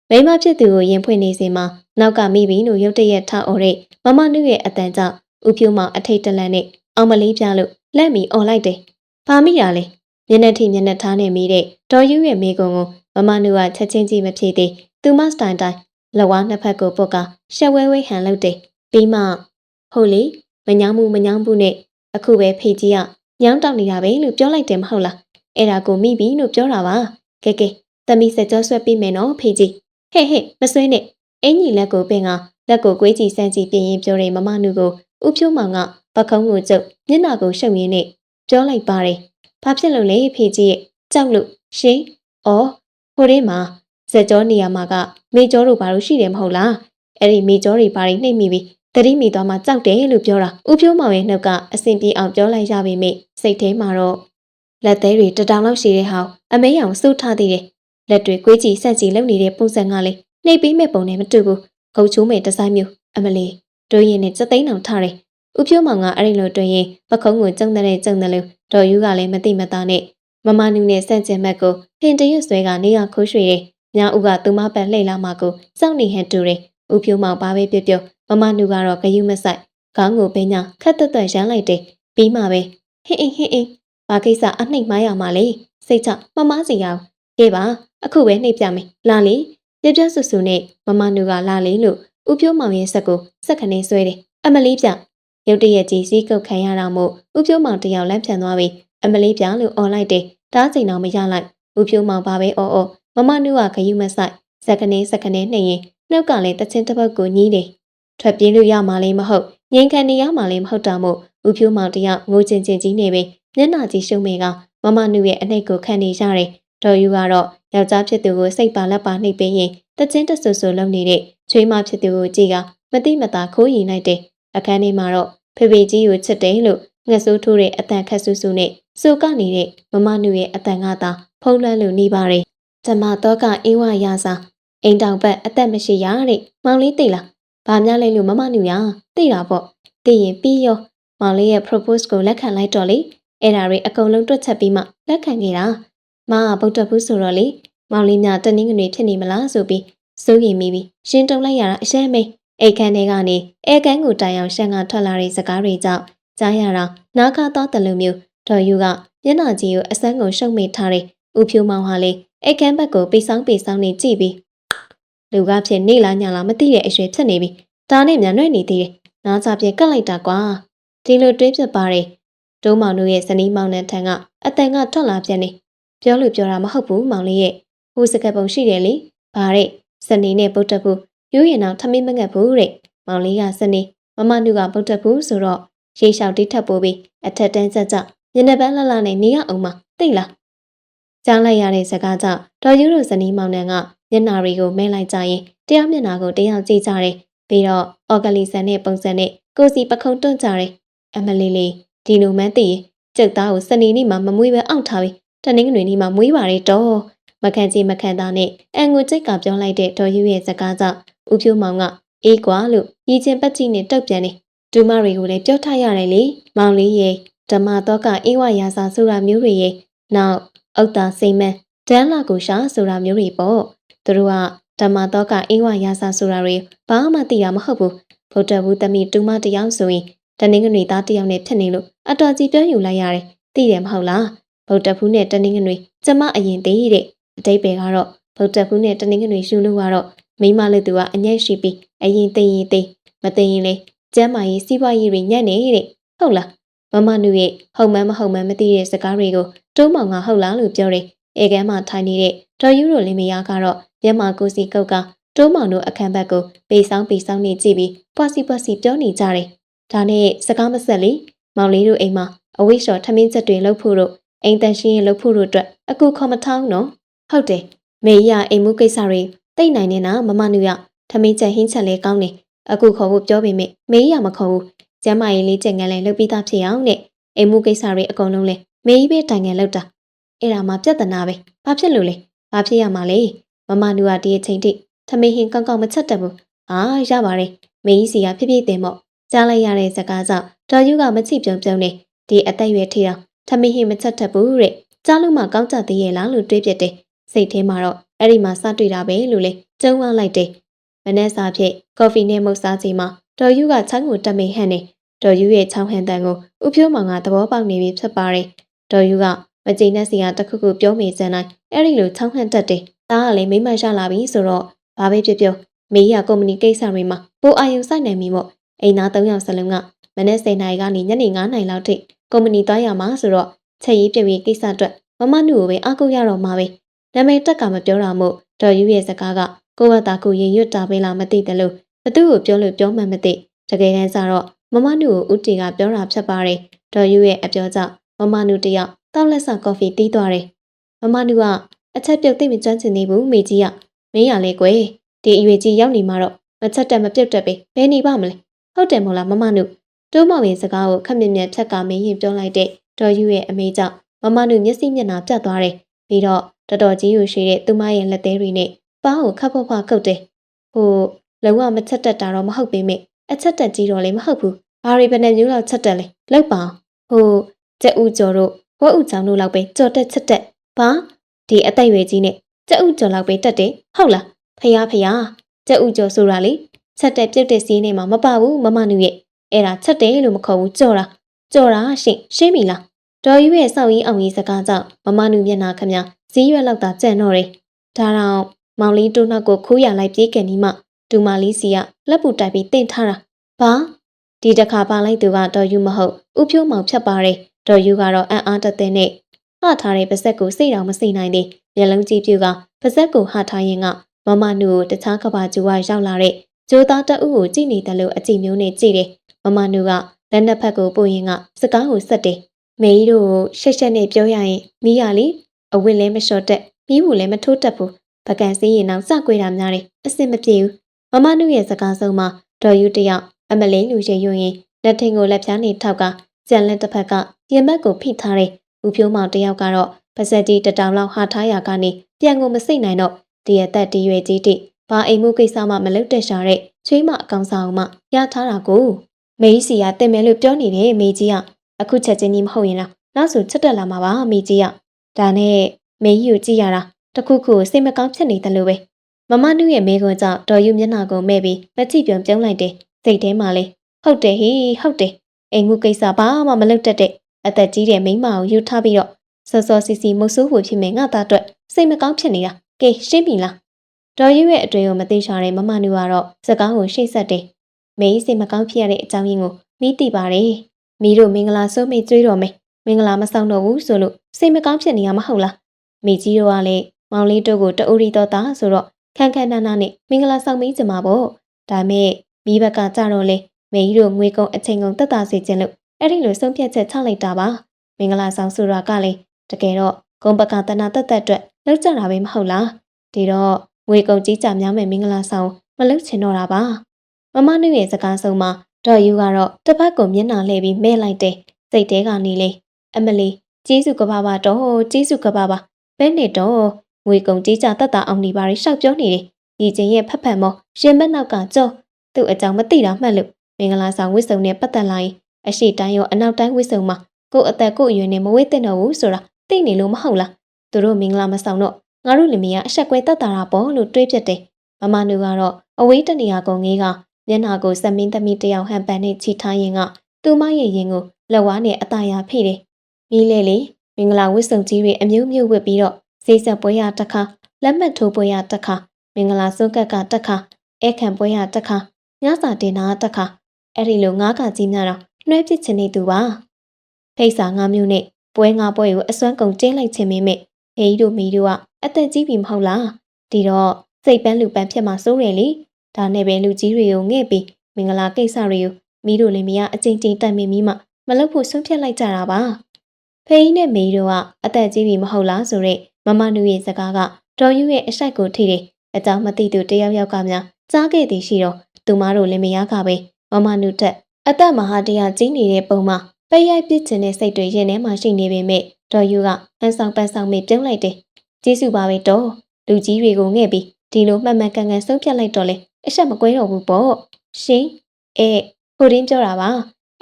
မိမဖြစ်သူကိုရင်ဖွင့်နေစဉ်မှာနောက်ကမိပြီလို့ရုတ်တရက်ထအော်တဲ့မမနုရဲ့အတန်ကြောင့်ဥဖြိုးမောင်အထိတ်တလန့်နဲ့အောင်မလေးပြလို့လက်မီអော်လိုက်တယ်ဘာမိရလဲမျက်နှာထိမျက်နှာထားနေမိတဲ့ဒေါ်ယူရဲ့မိကုံကိုမမနုကချက်ချင်းကြီးမဖြေသေးသူမစတိုင်တိုင်းလက်ဝါးနှစ်ဖက်ကိုပုတ်ကရှက်ဝဲဟန်လုပ်တယ်ပြီးမှဟုတ်လေမညောင်းဘူးနဲ့အခုပဲဖေကြီးကညောင်းတောက်နေတာပဲလို့ပြောလိုက်တယ်မဟုတ်လားအဲ့ဒါကိုမိပြီလို့ပြောတာပါကဲသမီးစကြောဆွဲပြီးမယ်နော်ဖေကြီးဟဲ့မဆွဲနဲ့အင်ကြီးလက်ကိုပင်ကလက်ကိုကွေးကြည့်စမ်းကြည့်ပြင်းရင်ပြောတဲ့မမနုကိုဥဖြိုးမောင်ကပခုံးကိုကျုပ်မျက်နှာကိုရှုပ်ရင်းနဲ့ပြောလိုက်ပါတယ်ဘာဖြစ်လို့လဲဖေကြီးရဲ့ကြောက်လို့ရှင်အော်ဟိုထဲမှာဇက်ကြောနေရာမှာကမေကျော်တို့ဘာလို့ရှိတယ်မဟုတ်လားအဲ့ဒီမေကျော်တွေဘာတွေနှိမ့်မိပြီ တတိမိသွားမှကြောက်တယ်လို့ပြောတာဦးဖြိုးမောင်ရဲ့နှုတ်ကအဆင်ပြေအောင်ပြောလိုက်ရပေမဲ့စိတ်ထဲမှာတော့လက်သေးတွေတတောင်လောက်ရှိတဲ့ဟောင်းအမေရောင်စုထားသေးတယ်လက်တွေကွေးကြည့်ဆက်ကြည့်လုပ်နေတဲ့ပုံစံကလေးနှိပ်ပြီးမဲ့ပုံနဲ့မတူဘူးခုတ်ချိုးမဲ့ဒီဇိုင်းမျိုးအမလီတို့ရင်နဲ့စက်သိန်းအောင်ထားတယ်ဦးဖြိုးမောင်ကအဲ့ဒီလိုတွင်ရင်ပခုံးကိုကျုံတဲ့ကျုံတယ်လို့တော်ယူကလည်းမတိမသားနဲ့မမနူနဲ့ဆန့်ကျင်ဘက်ကိုဟင်တရွတ်ဆွဲကနေရခိုးရွှေတယ်ညဦးကသူမပတ်လှိတ်လာမှကိုစောင့်နေဟန်တူတယ်ဦးဖြိုးမောင်ဘာပဲပြောမမနူကတော့ဂယုမဆိုင်ခေါင်းကိုပင်ညာခက်တက်ရမ်းလိုက်တယ်ပြီးမှပဲဟင်းဘာကိစ္စအနှိပ်မိုင်းရမှာလေစိတ်ချမမစီအောင်ကဲပါအခုပဲနှိပ်ပြမယ်လာလေပြဆူဆူနဲ့မမနူကလာလေလို့ဦးဖြိုးမောင်ရဲ့ဆက်ကိုစက်ခနေဆွဲတယ်အမလေးပြရုတ်တရက်ကြီးစီးကုတ်ခံရတာမို့ဦးဖြိုးမောင်တယောက်လမ်းပြန်သွားပြီအမလေးပြလို့អော်လိုက်တယ်တားချိန်တော့မရလိုက်ဦးဖြိုးမောင်ဘာပဲអော်မမနူကဂယုမဆိုင်စက်ခနေနှိပ်ရင်နှုတ်ကလည်းတချင်းတစ်ပုတ်ကိုညီးတယ်ထွက်ပြေးလို့ရမှာလည်းမဟုတ်ငင်းခံနေရမှာလည်းမဟုတ်တာမို့ဦးဖြိုးမောင်တယောက်ငိုချင်းကြီးနေပြီမျက်နှာကြီးရှုံးမေကမမနုရဲ့အနှိတ်ကိုခံနေရတယ်တော်ယူကတော့ယောက်ျားဖြစ်သူကိုစိတ်ပါလက်ပါနှိပ်ပေးရင်တချင်းတဆူဆူလုံနေတဲ့ချွေးမဖြစ်သူကိုကြည့်ကမတိမတာခိုးရင်လိုက်တယ်အခန်းထဲမှာတော့ဖေဖေကြီးကိုချစ်တယ်လို့ငှက်ဆိုးထိုးတဲ့အတန်ခက်ဆူဆူနဲ့စိုးကနေတဲ့မမနုရဲ့အတန်ကသာဖုံးလွှမ်းလို့နေပါတယ်ဓမ္မတော့ကအင်းဝရစာအိမ်တောင်ဘက်အသက်မရှိရတဲ့မောင်လေးသိလားဘာများလဲလို့မမနုရသိတာပေါ့သိရင်ပြီးရောမောင်လေးရဲ့ propose ကိုလက်ခံလိုက်တော့လေအဲ့ဒါတွေအကုန်လုံးတွက်ချက်ပြီးမှလက်ခံခဲ့တာမကဗုဒ္ဓဘူးဆိုတော့လေမောင်လေးများတနင်္ဂနွေဖြစ်နေမလားဆိုပြီးစိုးရိမ်မိပြီးရှင်းတုံလိုက်ရတာအရှမ်းမေးအိတ်ခမ်းထဲကနေအဲကန်းကိုတိုင်အောင်ရှန်ကထွက်လာတဲ့စကားတွေကြောင့်ကြားရတာနားခါတော့တယ်လို့မျိုးတော်ယူကမျက်နှာကြီးကိုအစမ်းကိုရှုံမိထားတဲ့ဦးဖြိုးမောင်ဟာလေအိတ်ခမ်းဘက်ကိုပိဆောင်နေကြည့်ပြီးလူကဖြစ်နေလားညာလားမသိတဲ့အရွယ်ဖြစ်နေပြီဒါနဲ့မြန်ရွက်နေသေးတယ်နားချပြက်ကတ်လိုက်တာကွာဒီလိုတွေးပြပါတယ်ဒုံးမောင်တို့ရဲ့ဇနီးမောင်နှံထံကအတန်ကထွက်လာပြန်နေပြောလို့ပြောတာမဟုတ်ဘူးမောင်လေးရဲ့ဟိုစကပုံရှိတယ်လေဘာတဲ့ဇနီးနဲ့ပုတ်တက်ဘူးယူရင်တော့ထမင်းမငတ်ဘူးတဲ့မောင်လေးကဇနီးမမနုကပုတ်တက်ဘူးဆိုတော့ရေလျှောက်တိထပ်ပိုးပြီးအထက်တန်းကြကြညနေပန်းလှလှနဲ့နေရအောင်မသိလားကြားလိုက်ရတဲ့စကားကြောင့်တော်ယူတို့ဇနီးမောင်နှံကမျက်နာတွေကိုမဲလိုက်ကြရင်တရားမျက်နာကိုတရားကြည့်ကြတယ်ပြီးတော့အော်ဂလီဆန်နဲ့ပုံစံနဲ့ကိုစီပခုံးတွန့်ကြတယ်အမလေးလေးဒီလိုမှန်းသိရင်ကျုပ်သားကိုစနေနေ့မှမမွေးပဲအောင့်ထားပြီတနင်္ဂနွေနေ့မှမွေးပါလေတော့မခံချင်မခံသားနဲ့အန်ကိုကျိတ်ကပြောလိုက်တဲ့ဒေါ်ယူရဲ့စကားကြောင့်ဦးဖြိုးမောင်ကအေးကွာလို့ရီချင်းပတ်ကြီးနဲ့တုတ်ပြန်နေဒူမတွေကိုလည်းပြောထားရတယ်လေမောင်လေးရဲ့ဓမ္မတော့ကအင်းဝရာစာဆိုတာမျိုးတွေရဲ့နောက်အုတ်တာစိမ့်မန်းဒန်းလာကိုရှာဆိုတာမျိုးတွေပေါ့သူတို့ကဓမ္မတော့ကအင်းဝရာစာဆိုတာတွေဘာမှသိတာမဟုတ်ဘူးဗုဒ္ဓဘူးသမီးတူမတယောက်ဆိုရင်တနင်္ဂနွေသားတယောက်နဲ့ဖြစ်နေလို့အတော်ကြီးပြောယူလိုက်ရတယ်သိတယ်မဟုတ်လားဗုဒ္ဓဘူးနဲ့တနင်္ဂနွေကျမအရင်သေးတဲ့အတိတ်ပဲကတော့ဗုဒ္ဓဘူးနဲ့တနင်္ဂနွေရှုလို့ကတော့မိမလေးသူကအညံ့ရှိပြီးအရင်သိရင်သိမသိရင်လေကျမ်းမာရေးစီးပွားရေးတွေညံ့နေတဲ့ဟုတ်လားမမနုရဲ့ဟုတ်မှန်းမဟုတ်မှန်းမသိတဲ့စကားတွေကိုတိုးမောင်ကဟုတ်လားလို့ပြောတယ်အဲကမ်းမှာထိုင်နေတဲ့ဒေါ်ယူတို့လင်မယားကတော့မျက်မှောက်ကိုစီကုတ်ကတိုးမောင်တို့အခန်းဘက်ကိုပေဆောင်နေကြည့်ပြီးပွားစီပြောနေကြတယ်ဒါနဲ့စကားမဆက်လေမောင်လေးတို့အိမ်မှာအဝိရှော်ထမင်းချက်တွေလုပ်ဖို့တို့အိမ်တန်ရှင်းရေးလုပ်ဖို့တို့အတွက်အခုခေါ်မထောင်းနော်ဟုတ်တယ်မေကြီးအိမ်မှုကိစ္စတွေသိနိုင်နေတာမမနုရထမင်းချက်ဟင်းချက်လေးကောင်းနေအခုခေါ်ဖို့ပြောပေမဲ့မေကြီးမခေါ်ဘူးကျမ်းမာရေးလေးချက်ငန်းလဲလုပ်ပြီးသားဖြစ်အောင်နဲ့အိမ်မှုကိစ္စတွေအကုန်လုံးလဲမေကြီးပဲတိုင်ငယ်လုပ်တာအဲ့ဒါမှပြဿနာပဲဘာဖြစ်လို့လဲဘာဖြစ်ရမှာလဲမမနုကဒီအချိန်ထိထမင်းဟင်းကောင်းကောင်းမချက်တတ်ဘူးရပါတယ်မေကြီးစီကဖြစ်ဖြစ်တင်မို့ကြားလိုက်ရတဲ့စကားကြောင့်ဒေါ်ယူကမချိပြုံနေဒီအသက်ရွယ်ထီအောင်ထမင်းဟင်းမချက်တတ်ဘူးတဲ့ကြားလို့မှကောင်းကြသေးရဲ့လားလို့တွေးပြတယ်စိတ်ထဲမှာတော့အဲ့ဒီမှာစတွေ့တာပဲလို့လေကျုံဝလိုက်တယ်မနေ့စာဖြစ်ကော်ဖီနဲ့မုတ်စားချိန်မှာဒေါ်ယူကချောင်းကိုတက်မိဟန်နေဒေါ်ယူရဲ့ချောင်းဟန်တန်ကိုဥဖြိုးမောင်ကသဘောပေါက်နေပြီဖြစ်ပါတယ်ဒေါ်ယူကမကြိမ်နဲ့စီကတခုခုပြောမိစမ်းတိုင်းအဲ့ဒီလိုချောင်းဟန်တက်တယ်ဒါကလည်းမိမရလာပြီဆိုတော့ဘာပဲပြောမေးရကုမ္ပဏီကိစ္စတွေမှာပိုအာယုံစိုက်နိုင်ပြီမို့အိမ်သား3ယောက်စလုံးကမနေ့10နာရီကနေညနေ9နာရီလောက်ထိကုမ္ပဏီသွားရမှာဆိုတော့ချက်ရေးပြည့်ကိစ္စအတွက်မမနုကိုပဲအားကိုးရတော့မှာပဲနာမည်တက်ကမပြောတာမို့ဒေါ်ယူရဲ့စကားကကိုဝတ်တာကိုရင်ရွတ်တာပဲလားမသိတယ်လို့ဘသူ့ကိုပြောလို့ပြောမှမသိတကယ်တမ်းကျတော့မမနုကိုဦးတီကပြောတာဖြစ်ပါတယ်ဒေါ်ယူရဲ့အပြောကြောင့်မမနုတယောက်တောက်လက်ဆကော်ဖီတီးသွားတယ်မမနုကအချက်ပြုတ်သိမကျွမ်းကျင်နေဘူးမိကြီးကမင်းရလေကွယ်ဒီအရွယ်ကြီးရောက်နေမှာတော့မချက်တက်မပြုတ်တက်ပဲဘယ်နေပါမလဲ ဟုတ်တယ်မို့လားမမနုတိုးမောင်ရဲ့စကားကိုခက်မြက်မြက်ဖြက်ကမင်းရင်ပြောလိုက်တဲ့ဒေါ်ယူရဲ့အမေကြောင့်မမနုမျက်စိမျက်နှာပြတ်သွားတယ်ပြီးတော့တော်တော်ကြီးယူရှိတဲ့သူမရဲ့လက်သေးတွေနဲ့ပါးကိုခတ်ဖွားဖွားကုတ်တယ်ဟိုလုံးဝမချက်တက်တာတော့မဟုတ်ပေမဲ့အချက်တက်ကြီးတော့လည်းမဟုတ်ဘူးဘာတွေဘယ်နဲ့မျိုးလောက်ချက်တက်လဲလောက်ပါဟိုကျက်ဦးကျော်တို့ဝက်ဦးချောင်းတို့လောက်ပဲကြော်တက်ချက်တက်ဘာဒီအသက်ရွယ်ကြီးနဲ့ကျက်ဦးကျော်လောက်ပဲတက်တယ်ဟုတ်လားဖယားကျက်ဦးကျော်ဆိုတာလေချက်တက်ပြုတ်တဲ့စီးနေမှာမပါဘူးမမနုရဲ့အဲ့ဒါချက်တယ်လို့မခေါ်ဘူးကြော်တာရှင်းပြီလားဒေါ်ယူရဲ့စောက်ကြီးအောင်ကြီးစကားကြောင့်မမနုမျက်နှာခမဈေးရွက်လောက်သာကြံ့တော့တယ်ဒါတော့မောင်လေးတို့နောက်ကိုခိုးရလိုက်ပြေးကန်ဒီမှဒူမာလေးစီကလက်ပူတိုက်ပြီးတင်ထားတာဘာဒီတစ်ခါပါလိုက်သူကဒေါ်ယူမဟုတ်ဥဖြိုးမောင်ဖြတ်ပါတယ်ဒေါ်ယူကတော့အံ့အားတသက်နဲ့ဟထားတဲ့ပါဇက်ကိုစိတ်တော်မစိနိုင်သေးမျက်လုံးကြည့်ပြူကပါဇက်ကိုဟထားရင်ကမမနုကိုတခြားကဘာကျူဝရောက်လာတဲ့ကျိုးသားတအုပ်ကိုကြည့်နေတယ်လို့အကြည့်မျိုးနဲ့ကြည့်တယ်မမနုကလက်နှစ်ဖက်ကိုပို့ရင်ကစကားကိုဆက်တယ်မေကြီးတို့ရှက်ရှက်နဲ့ပြောရရင်မိရလေအဝတ်လည်းမလျှော်တက်မိဘူးလည်းမထိုးတက်ဘူးပကံစည်းရင်အောင်စကွေးတာများတယ်အစ်စ်မပြေဘူးမမနုရဲ့စကားဆုံးမှာဒေါ်ယူတယောက်အမလေးလူရိပ်ရွရင်လက်ထင်ကိုလက်ဖြားနေထောက်ကကြံလက်တစ်ဖက်ကရင်ဘက်ကိုဖိထားတယ်ဥဖြိုးမောင်တယောက်ကတော့ပါဇက်ကြီးတတောင်လောက်ဟာထားရကနေပြန်ကိုမစိတ်နိုင်တော့ဒီအသက်တရွယ်ကြီးတိဘာအိမ်မှုကိစ္စမှမလုပ်တဲ့ရှာတဲ့ချွေးမအကောင်ဆောင်မှရထားတာကိုမေကြီးစီကတင်မယ်လို့ပြောနေတယ်မေကြီးကအခုချက်ချင်းကြီးမဟုတ်ရင်လားနောက်ဆိုချက်တက်လာမှာပါမေကြီးကဒါနဲ့မေကြီးကိုကြည့်ရတာတခုခုစိတ်မကောင်းဖြစ်နေတယ်လို့ပဲမမနုရဲ့မိကွန်းကြောင့်ဒေါ်ယူမျက်နှာကိုမဲ့ပြီးမကြည့်ပြုံပြုံးလိုက်တယ်စိတ်ထဲမှာလေဟုတ်တယ်ဟေးဟုတ်တယ်အိမ်မှုကိစ္စဘာမှမလုပ်တတ်တဲ့အသက်ကြီးတဲ့မိန်းမကိုယူထားပြီးတော့စောစောစီစီမုတ်ဆိုးဖို့ဖြစ်မယ်ငါသားအတွက်စိတ်မကောင်းဖြစ်နေတာကဲရှင်းပြီလားဒေါ်ယူရဲ့အတွေ့ကိုမသိချာတဲ့မမနုကတော့စကားကိုရှေ့ဆက်တယ်မေးစိတ်မကောင်းဖြစ်ရတဲ့အကြောင်းရင်းကိုမိသိပါတယ်မိတို့မင်္ဂလာစိုးမိတ်ကျွေးတော်မယ်မင်္ဂလာမဆောင်တော့ဘူးဆိုလို့စိတ်မကောင်းဖြစ်နေရမဟုတ်လားမိကြီးတို့ကလည်းမောင်လေးတို့ကိုတူရီတော်သားဆိုတော့ခန်းခန်းနာနာနဲ့မင်္ဂလာဆောင်မိကြမှာပေါ့ဒါမဲ့မိဘကကြတော့လေမေကြီးတို့ငွေကုန်အချိန်ကုန်တက်တာစေခြင်းလို့အဲ့ဒီလိုဆုံးဖြတ်ချက်ချလိုက်တာပါမင်္ဂလာဆောင်ဆိုတာကလည်းတကယ်တော့ဂုံပကတနာတက်အတွက်လောက်ကြတာပဲမဟုတ်လားဒီတော့ငွေကုန်ကြီးကြများမဲ့မင်္ဂလာဆောင်မလုပ်ချင်တော့တာပါမမနုရဲ့စကားဆုံးမှာဒေါ်ယူကတော့တစ်ဖက်ကိုမျက်နှာလှည့်ပြီးမဲလိုက်တယ်စိတ်ထဲကနေလေအမလီကျေးဇူးကပါပါတော့ကျေးဇူးကပါပါဘယ်နဲ့တော့ငွေကုန်ကြီးကြတက်တာအောင်နေပါရီရှောက်ပြောနေတယ်ဒီချင်းရဲ့ဖက်ဖက်မောရှင်မက်နောက်ကကြောသူ့အကြောင်းမသိတာမှတ်လို့မင်္ဂလာဆောင်ဝစ်စုံနဲ့ပတ်သက်လာရင်အရှိတိုင်းရောအနောက်တိုင်းဝစ်စုံမှာကို့အသက်ကို့အရွယ်နဲ့မဝစ်တဲ့တော့ဘူးဆိုတာသိနေလို့မဟုတ်လားသူတို့မင်္ဂလာမဆောင်တော့ငါတို့လင်မယားအဆက်ကွဲတက်တာပေါ့လို့တွေးပြတယ်မမနုကတော့အဝေးတနေရာကုန်ကြီးကမျက်နှာကိုစက်မင်းသမီးတယောက်ဟန်ပန်နဲ့ချီထားရင်ကသူမရဲ့ရင်ကိုလက်ဝါးနဲ့အသားရဖိတယ်မိလေလေမင်္ဂလာဝစ်စုံကြီးတွေအမျိုးမျိုးဝစ်ပြီးတော့ဈေးဆက်ပွဲရတစ်ခါလက်မှတ်ထိုးပွဲရတစ်ခါမင်္ဂလာစုံကက်ကတစ်ခါဧခံပွဲရတစ်ခါညစာတင်တာတစ်ခါအဲ့ဒီလိုငါးခါကြီးများတော့နှွဲပစ်ချင်နေသူပါဖိတ်စာငါးမျိုးနဲ့ပွဲငါးပွဲကိုအစွမ်းကုန်ကျင်းလိုက်ခြင်းမင်းမေဖေးတို့မိတို့ကအသက်ကြီးပြီမဟုတ်လားဒီတော့စိတ်ပန်းလူပန်းဖြစ်မှာစိုးရလေဒါနဲ့ပဲလူကြီးတွေကိုငဲ့ပြီးမင်္ဂလာကိစ္စတွေကိုမိတို့လည်းမရအချင်းချင်းတိုင်ပင်ပြီးမှမလုပ်ဖို့ဆုံးဖြတ်လိုက်ကြတာပါဖေးနဲ့မိတို့ကအသက်ကြီးပြီမဟုတ်လားဆိုတော့မမနုရဲ့စကားကဒေါ်ယူရဲ့အဆိုင်ကိုထိတယ်အကြောင်းမသိသူတယောက်ယောက်ကများကြားခဲ့သည်ရှိတော့သူမတို့လည်းမရကပဲမမနုတက်အသက်မဟာတရားကြီးနေတဲ့ပုံမှာပိတ်ရိုက်ပစ်ခြင်းတဲ့စိတ်တွေရင်ထဲမှာရှိနေပေမဲ့ဒေါ်ယူကဟန်ဆောင်ပန်းဆောင်မိပြုံးလိုက်တယ်ကျေးဇူးပါပဲတော့လူကြီးတွေကိုငဲ့ပြီးဒီလိုမှန်မှန်ကန်ကန်ဆုံးဖြတ်လိုက်တော့လေအဆက်မကွဲတော့ဘူးပေါ့ရှင်ဟိုရင်းပြောတာပါ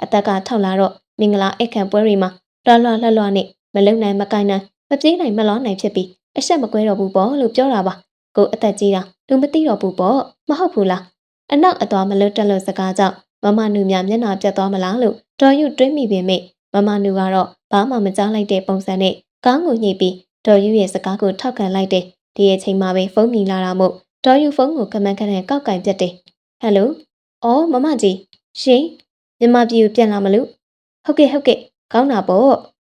အသက်ကထောက်လာတော့မင်္ဂလာအိတ်ခံပွဲတွေမှာလွှတ်လွှတ်နဲ့မလုံနိုင်မကိုင်းနိုင်မပြေးနိုင်မလွှမ်းနိုင်ဖြစ်ပြီးအဆက်မကွဲတော့ဘူးပေါ့လို့ပြောတာပါကိုအသက်ကြီးတာလူမသိတော့ဘူးပေါ့မဟုတ်ဘူးလားအနောက်အသွားမလွတ်တက်လို့စကားကြောင့်မမနုမြမျက်နှာပြတ်သွားမလားလို့ဒေါ်ယူတွေးမိပေမဲ့မမနုကတော့ဘာမှမကြားလိုက်တဲ့ပုံစံနဲ့ကောင်းကိုညှိပြီးဒေါ်ယူရဲ့စကားကိုထောက်ခံလိုက်တယ်ဒီအချိန်မှာပဲဖုန်းမြည်လာတာမို့ဒေါ်ယူဖုန်းကိုကမန်းကန်းကောက်ကင်ပြတ်တယ်ဟယ်လိုအော်မမကြီးရှင်မြန်မာပြည်ကိုပြန်လာမလို့ဟုတ်ကဲ့ကောင်းတာပေါ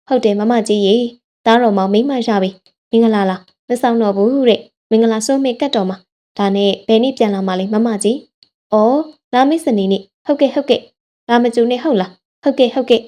့ဟုတ်တယ်မမကြီးရေသားတော်မောင်မိမရပြီမင်္ဂလာလားမဆောင်တော့ဘူးတဲ့မင်္ဂလာစိုးမေကတ်တော်မှာဒါနဲ့ဘယ်နေ့ပြန်လာမှလဲမမကြီးအော်လာမိတ်စနေနေ့ဟုတ်ကဲ့လာမကျူနေဟုတ်လားဟုတ်ကဲ့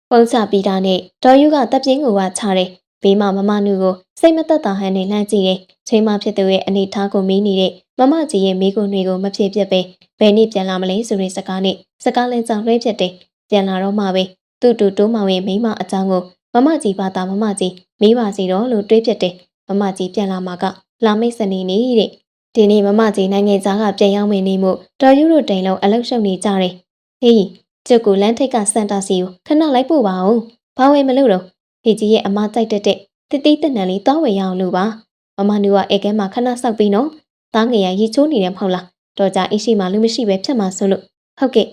ပုံချပြီးတာနဲ့ဒေါ်ယူကတပ်ပြင်းကိုဝါချတယ်ဘေးမှာမမနုကိုစိတ်မသက်သာဟန်နဲ့လှမ်းကြည့်တယ် ချိန်မှဖြစ်သူရဲ့အနေထားကိုမေးနေတဲ့မမကြီးရဲ့မိကိုတွေကိုမဖြစ်ဖြစ်ပဲဘယ်နေ့ပြန်လာမလဲဆိုတဲ့စကားနဲ့စကားလင်းကြောင်လွှဲဖြစ်တယ်ပြန်လာတော့မှပဲသူ့တူတိုးမောင်ရဲ့မိမအကြောင်းကိုမမကြီးဘာသာမမကြီးမေးပါစီတော့လို့တွေးဖြစ်တယ်မမကြီးပြန်လာမှာကလာမိတ်စနေနေတဲ့ဒီနေ့မမကြီးနိုင်ငံသားကပြန်ရောက်မယ်နေမှုတော်ယူတို့တိန်လုံးအလောက်ရှုံနေကြတယ်ဟေးကျုပ်ကိုလမ်းထိပ်ကစန်တာစီကိုခဏလိုက်ပို့ပါဦးဘာဝယ်မလို့တော့ဖေကြီးရဲ့အမကြိုက်တဲ့တိတိတက်နန်လေးတောင်းဝယ်ရအောင်လို့ပါမမနူကဧကဲမှာခဏဆောက်ပြီးနော်သားငယ်ရရီချိုးနေတယ်မဟုတ်လားတော်ကြအိရှိမှလူမရှိပဲဖြတ်မှာဆိုလို့ဟုတ်ကဲ့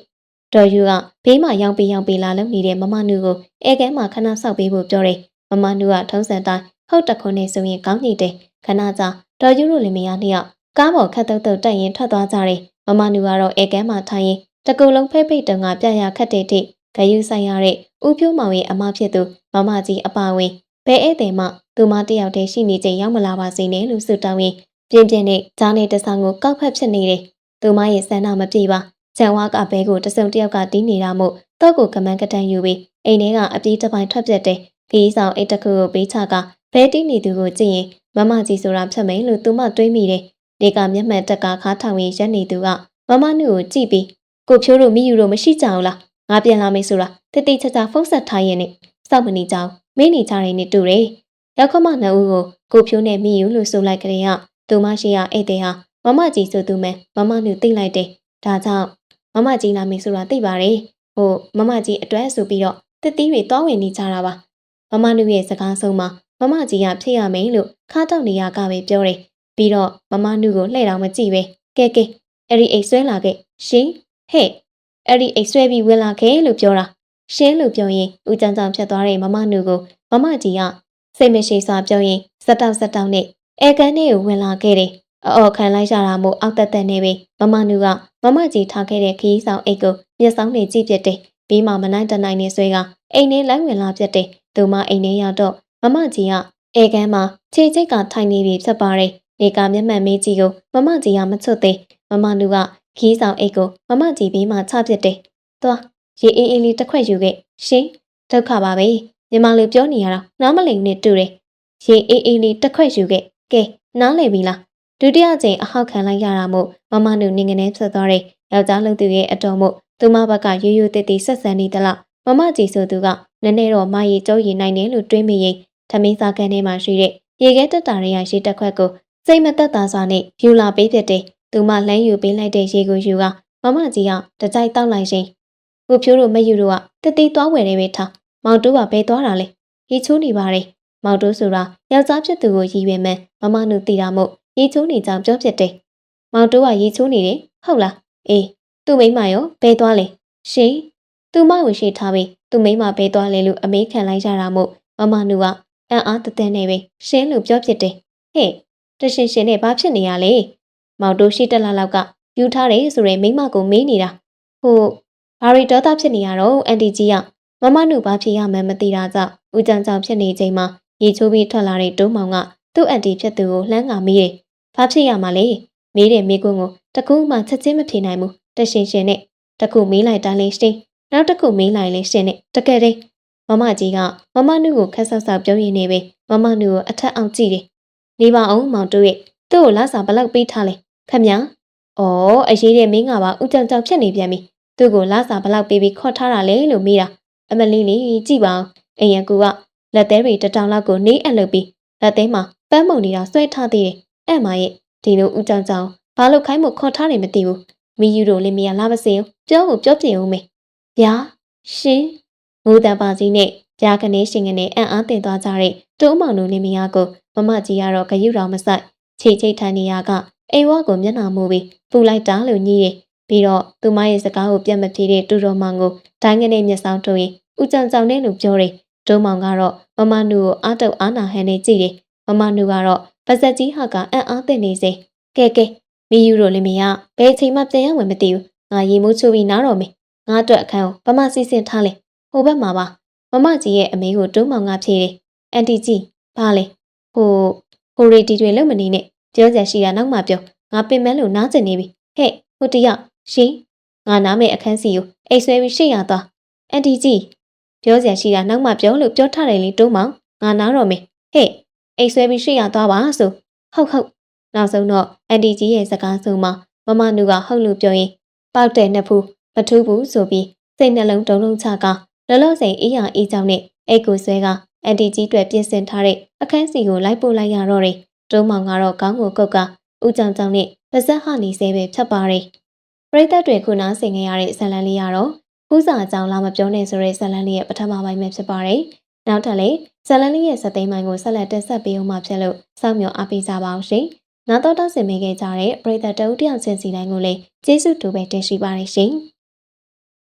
တော်ယူကဘေးမှာရောက်ပြီးလာလုံနေတဲ့မမနူကိုဧကဲမှာခဏဆောက်ပေးဖို့ပြောတယ်မမနူကထုံးစံတိုင်းဟုတ်တခွန်းနဲ့ဆိုရင်ကောင်းနေတယ်ခဏကြာတော်ယူတို့လင်မယားနှစ်ယောက်ကားပေါ်ခတ်တုတ်တုတ်တက်ရင်ထွက်သွားကြတယ်မမနူကတော့ဧကဲမှာထိုင်ရင်တကူလုံးဖိတ်ဖိတ်တုံကပြရခတ်တဲ့ထိဂယုဆိုင်ရတဲ့ဦးဖြိုးမောင်ရဲ့အမဖြစ်သူမမကြီးအပါဝင်ဘဲဧည့်သည်မှသူမတယောက်တည်းရှိနေချိန်ရောက်မလာပါစေနဲ့လို့ဆုတောင်းရင်ပြင်းပြင်းနဲ့ဂျားနေတဆောင်ကိုကောက်ဖက်ဖြစ်နေတယ်သူမရဲ့ဆန္ဒမပြေပါချန်ဝါကဘဲကိုတစုံတယောက်ကတီးနေတာမို့တော့ကိုကမန်းကတန်ယူပြီးအိမ်ထဲကအပြေးတစ်ပိုင်းထွက်ပြက်တယ်ခီးဆောင်အိတ်တခုကိုပေးချကဘဲတီးနေသူကိုကြည့်ရင်မမကြီးဆိုတာဖြတ်မယ်လို့သူမတွေးမိတယ်ဒီကမျက်မှန်တက်ကခါထောင်ရင်ရက်နေသူကမမနုကိုကြည့်ပြီးကိုဖြိုးတို့မိယူတို့မရှိကြအောင်လားငါပြန်လာမယ်ဆိုတာတိတိကျကျဖုန်းဆက်ထားရင်နဲ့စောက်မနေကြအောင်မင်းနေကြတယ်နဲ့တူတယ်ရောက်ခမနှစ်ဦးကိုကိုဖြိုးနဲ့မိယူလို့ဆိုလိုက်ကြတဲ့ဟာသူမရှိရဧည့်သည်ဟာမမကြီးဆိုသူမဲ့မမနုသိလိုက်တယ်ဒါကြောင့်မမကြီးလာမယ်ဆိုတာသိပါတယ်ဟိုမမကြီးအတွက်ဆိုပြီးတော့တစ်သီးတွေတွားဝင်နေကြတာပါမမနုရဲ့စကားဆုံးမှာမမကြီးကဖြစ်ရမယ်လို့ခါတောက်နေရကပဲပြောတယ်ပြီးတော့မမနုကိုလှည့်တော့မကြည့်ပဲကဲအဲ့ဒီအိတ်ဆွဲလာခဲ့ရှင်ဟဲ့အဲ့ဒီအိတ်ဆွဲပြီးဝင်လာခဲ့လို့ပြောတာရှင်းလို့ပြောရင်ဦးចောင်ចောင်ဖြတ်သွားတဲ့မမနုကိုမမကြီးကစိတ်မရှိစွာပြောရင်စတောက်နဲ့အဲကန်ထဲကိုဝင်လာခဲ့တယ်အော်ခံလိုက်ရတာမို့အောက်တက်နေပြီမမနုကမမကြီးထားခဲ့တဲ့ခီးဆောင်အိတ်ကိုမျက်စောင်းနဲ့ကြည့်ပြတယ်ပြီးမှမနိုင်တနိုင်နဲ့ဆွဲကအိမ်ထဲလိုက်ဝင်လာပြတယ်သူမအိမ်ထဲရောက်တော့မမကြီးကအဲကန်မှာခြေချိတ်ကထိုင်နေပြီဖြစ်ပါတယ်နေကမျက်မှန်မေးကြီးကိုမမကြီးကမချွတ်သေးမမနုကခီးဆောင်အိတ်ကိုမမကြီးပြီးမှချပြတယ်သွားရေအေးအေးလေးတစ်ခွက်ယူခဲ့ရှင်ဒုက္ခပါပဲညီမလေးပြောနေရတော့နားမလည်နဲ့တူတယ်ရေအေးအေးလေးတစ်ခွက်ယူခဲ့ကဲနားလည်ပြီလားဒုတိယကြိမ်အဟောက်ခံလိုက်ရတာမို့မမနုနေငနေဖြစ်သွားတယ်ယောက်ျားလူသူရဲ့အတော်မို့သူမဘက်ကရိုးရိုးတည်တည်ဆက်ဆံနေသလားမမကြီးဆိုသူကနည်းနည်းတော့မရီကျုံးရီနိုင်တယ်လို့တွေးမိရင်ထမင်းစားကန်ထဲမှာရှိတဲ့ရေခဲတက်တာတွေကရေတက်ခွက်ကိုစိတ်မသက်သာစွာနဲ့ယူလာပေးဖြစ်တယ်သူမလှမ်းယူပေးလိုက်တဲ့ရေကိုယူကမမကြီးကတကြိုက်တောက်လိုက်ရင်ကိုဖြိုးတို့မယူတို့ကတတိသွားဝယ်နေပဲထားမောင်တူးကဘဲသွားတာလေရေချိုးနေပါတယ်မောင်တူးဆိုတာယောက်ျားဖြစ်သူကိုရည်ရွယ်မှန်းမမနုသိတာမို့ရေချိုးနေကြောင်ပြောဖြစ်တယ်မောင်တူးကရေချိုးနေတယ်ဟုတ်လားအေးသူ့မိမရောဘဲသွားလေရှင်သူမကိုရှိထားပြီးသူ့မိမဘဲသွားလေလို့အမေးခံလိုက်ရတာမို့မမနုကအံ့အားတသက်နေပဲရှင်းလို့ပြောဖြစ်တယ်ဟဲ့တရှင်နဲ့ဘာဖြစ်နေရလဲမောင်တူးရှိတက်လာလောက်ကယူထားတယ်ဆိုရင်မိမကိုမေးနေတာဟိုဘာရီဒေါသဖြစ်နေရတော့အန်တီကြီးကမမနုဘာဖြစ်ရမှန်းမသိတာကြောင့်ဦးကြံကြောင်ဖြစ်နေချိန်မှာရေချိုးပြီးထွက်လာတဲ့တိုးမောင်ကသူ့အန်တီဖြစ်သူကိုလှမ်းငါမေးတယ်ဘာဖြစ်ရမှာလဲမေးတဲ့မိကွန်းကိုတကူမှချက်ချင်းမဖြေနိုင်ဘူးတရှင်နဲ့တကူမေးလိုက်တာလေးရှင်နောက်တကူမေးလိုက်လေရှင်နဲ့တကယ်တည်းမမကြီးကမမနုကိုခက်ဆောက်ဆောက်ပြောရင်းနေပဲမမနုကိုအထက်အောင်ကြည့်တယ်နေပါအောင်မောင်တို့ရဲ့သူ့ကိုလာစာဘလောက်ပေးထားလဲခမညာအော်အရေးတဲ့မင်းကပါဦးကြံကြောင်ဖြစ်နေပြန်ပြီသူ့ကိုလာစာဘလောက်ပေးပြီးခေါ်ထားတာလဲလို့မေးတာအမလီလေးကြည့်ပါအောင်အိမ်ရကူကလက်သေးတွေတတောင်လောက်ကိုနေအပ်လုပ်ပြီးလက်သေးမှာပန်းမုံနေတာဆွဲထားသေးတယ်အဲ့မရဲ့ဒီလိုဦးကြောင်ကြောင်ဘာလို့ခိုင်းမို့ခေါ်ထားတယ်မသိဘူးမီယူတို့လေးမရလာမစင်ပြောကိုပြောပြအောင်မေဗျာရှင်ငိုတန်ပါကြီးနဲ့ပြားကနေရှင်ကနေအံ့အားတင်သွားကြတဲ့တိုးမောင်တို့လေးမယားကိုမမကြီးကတော့ဂယုတော်မဆိုင်ချိတ်ထိုင်နေရကအိမ်ဝကိုမျက်နှာမူပြီးပူလိုက်တာလို့ညည်းတယ်ပြီးတော့သူမရဲ့စကားကိုပြတ်မပြေတဲ့တူတော်မောင်ကိုဒိုင်းကနေမျက်စောင်းထုတ်ရင်ဦးကြောင်ကြောင်နဲ့လို့ပြောတယ်တိုးမောင်ကတော့မမနုကိုအားတုပ်အားနာဟန်နဲ့ကြည့်တယ်မမနုကတော့ပါဇက်ကြီးဟာကအံ့အားသင့်နေစေကဲမီယူတို့လည်းမရဘယ်ချိန်မှပြန်ရဝင်မသိဘူးငါရေမိုးချိုးပြီးနားတော့မယ်ငါအတွက်အခန်းကိုဗမာစီစဉ်ထားလေဟိုဘက်မှာပါမမကြီးရဲ့အမေကိုတိုးမောင်ကဖြေတယ်အန်တီကြီးဘာလဲဟိုရီတီတွေလုံမနေနဲ့ပြောစရာရှိတာနောက်မှပြောငါပင်မလို့နားကျင်နေပြီဟဲ့ဟိုတယောက်ရှင်ငါနားမဲ့အခန်းစီကိုအိတ်ဆွဲပြီးရှေ့ရသွားအန်တီကြီးပြောစရာရှိတာနောက်မှပြောလို့ပြောထားတယ်လေတိုးမောင်ငါနားတော့မယ်ဟဲ့အိတ်ဆွဲပြီးရှေ့ရသွားပါဆို ဟုတ်နောက်ဆုံးတော့အန်တီကြီးရဲ့စကားဆုံးမှာမမနူကဟုတ်လို့ပြောရင်ပေါက်တဲ့နှစ်ဖူးမထူးဘူးဆိုပြီးစိတ်နှလုံးတုံလုံးချကလောလောဆယ်အေးရအေးကြောင်နဲ့အိတ်ကိုဆွဲကအန်တီကြီးတွေပြင်ဆင်ထားတဲ့အခန်းစီကိုလိုက်ပို့လိုက်ရတော့တယ်တုံးမောင်ကတော့ခေါင်းကိုကုတ်ကဦးကြောင်ကြောင်နဲ့ပါဇက်ဟနေစေပဲဖြတ်ပါတယ်ပရိသတ်တွေခုနာဆင်ခဲ့ရတဲ့ဇလန်လေးကတော့ဖူးစာအကြောင်းလာမပြောနဲ့ဆိုတဲ့ဇလန်လေးရဲ့ပထမပိုင်းပဲဖြစ်ပါတယ်နောက်ထပ်လည်းဇလန်လေးရဲ့စသိမ်းပိုင်းကိုဆက်လက်တက်ဆက်ပေးအောင်မှဖြစ်လို့စောင့်မျှော်အားပေးကြပါအောင်ရှင်နာတော်တာဆင်မိခဲ့ကြတဲ့ပရိသတ်တအုပ်တယောက်ချင်းစီတိုင်းကိုလည်းကျေးဇူးတူပဲတင်ရှိပါတယ်ရှင်